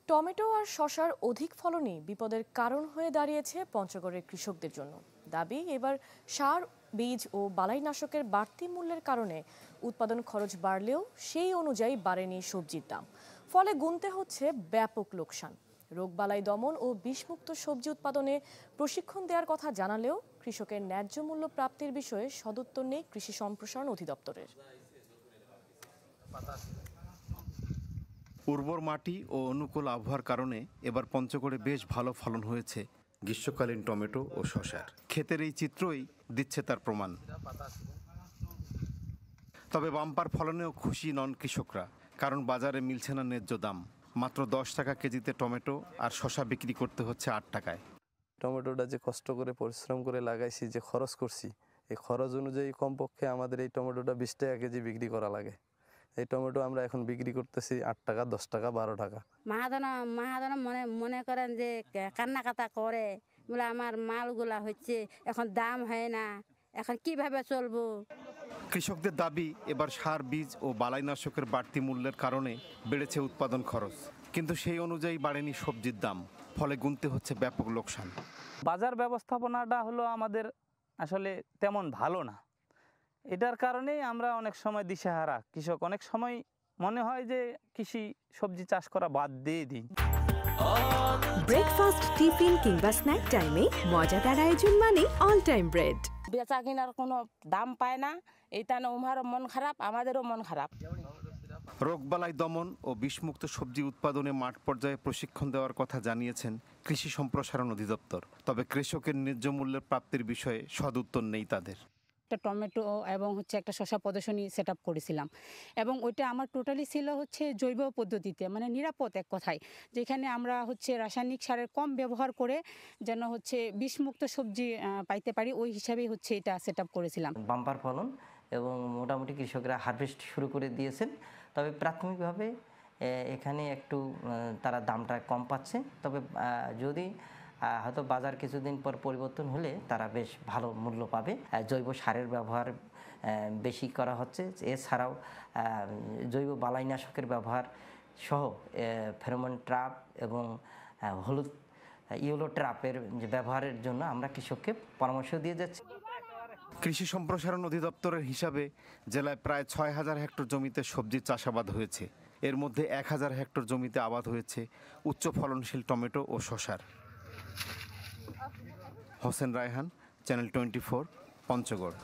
Tomato আর শসার অধিক ফলনই বিপদের কারণ হয়ে দাঁড়িয়েছে পঞ্চগড়ের কৃষকদের জন্য। দাবি, এবার সার, বীজ ও বালাইনাশকের বাড়তি মূল্যের কারণে উৎপাদন খরচ বাড়লেও সেই অনুযায়ী বাড়েনি সবজির দাম। ফলে গুনতে হচ্ছে ব্যাপক লোকসান। রোগবালাই দমন ও বিষমুক্ত সবজি উৎপাদনে প্রশিক্ষণ দেওয়ার কথা জানালেও কৃষকের ন্যায্য মূল্য প্রাপ্তির বিষয়ে সদুত্তর নেই কৃষি সম্প্রসারণ অধিদপ্তরের। উর্বর মাটি ও অনুকূল আবহাওয়ার কারণে এবার পঞ্চগড়ে বেশ ভালো ফলন হয়েছে গ্রীষ্মকালীন টমেটো ও শসার। ক্ষেতের এই চিত্রই দিচ্ছে তার প্রমাণ। তবে বাম্পার ফলনেও খুশি নন কৃষকরা, কারণ বাজারে মিলছে না ন্যায্য দাম। মাত্র 10 টাকা কেজিতে টমেটো আর শসা বিক্রি করতে হচ্ছে 8 টাকায়। টমেটোটা যে কষ্ট করে পরিশ্রম করে লাগাইছি, যে খরচ করছি, এই খরচ অনুযায়ী কমপক্ষে আমাদের এই টমেটোটা 20 টাকা কেজি বিক্রি করা লাগে। এই টমেটো আমরা এখন বিক্রি করতেছি 8 টাকা, 10 টাকা, 12 টাকা। মাহাদনা মনে করেন যে কান্নাকাটা করে, বলে আমার মালগুলা হচ্ছে এখন দাম হয় না, এখন কিভাবে চলবো। কৃষকদের দাবি, এবার সার, বীজ ও বালাইনাশকের বাড়তি মূল্যের কারণে বেড়েছে উৎপাদন খরচ, কিন্তু সেই অনুযায়ী বাড়েনি সবজির দাম। ফলে গুনতে হচ্ছে ব্যাপক লোকসান। বাজার ব্যবস্থাপনাটা হলো আমাদের আসলে তেমন ভালো না। এটার কারণেই আমরা অনেক সময় দিশেহারা। কৃষক অনেক সময় মনে হয় যে কৃষি সবজি চাষ করা বাদ দিয়ে দিই। ব্রেকফাস্ট, টিফিন কিংবা স্ন্যাক টাইমে মজাদার আয়োজন মানে অল টাইম ব্রেড। বেচা কেনার কোনো দাম পায় না, এইটা না উমারও মন খারাপ, আমাদেরও মন খারাপ। রোগবালাই দমন ও বিষমুক্ত সবজি উৎপাদনে মাঠ পর্যায়ে প্রশিক্ষণ দেওয়ার কথা জানিয়েছেন কৃষি সম্প্রসারণ অধিদপ্তর। তবে কৃষকের ন্যায্য মূল্যের প্রাপ্তির বিষয়ে সদুত্তর নেই তাদের। একটা টমেটো এবং একটা শসা প্রদর্শনী সেট আপ করেছিলাম, এবং ওইটা আমার টোটালি ছিল জৈব পদ্ধতিতে, মানে নিরাপদ এক কথায়, যেখানে আমরা রাসায়নিক সারের কম ব্যবহার করে যেন বিষমুক্ত সবজি পাইতে পারি, ওই হিসাবেই এটা সেট আপ করেছিলাম। বাম্পার ফলন এবং মোটামুটি কৃষকরা হারভেস্ট শুরু করে দিয়েছেন। তবে প্রাথমিকভাবে এখানে একটু তারা দামটা কম পাচ্ছে। তবে যদি হয়তো বাজার কিছুদিন পর পরিবর্তন হলে তারা বেশ ভালো মূল্য পাবে। জৈব সারের ব্যবহার বেশি করা হচ্ছে, এছাড়াও জৈব বালাইনাশকের ব্যবহার সহ ফেরোমন ট্র্যাপ এবং হলুদ ইয়েলো ট্র্যাপের যে ব্যবহারের জন্য আমরা কৃষককে পরামর্শ দিয়ে যাচ্ছি। কৃষি সম্প্রসারণ অধিদপ্তরের হিসাবে জেলায় প্রায় 6000 হেক্টর জমিতে সবজির চাষাবাদ হয়েছে। এর মধ্যে 1000 হেক্টর জমিতে আবাদ হয়েছে উচ্চ ফলনশীল টমেটো ও শসার। হোসেন রায়হান, চ্যানেল 24, পঞ্চগড়।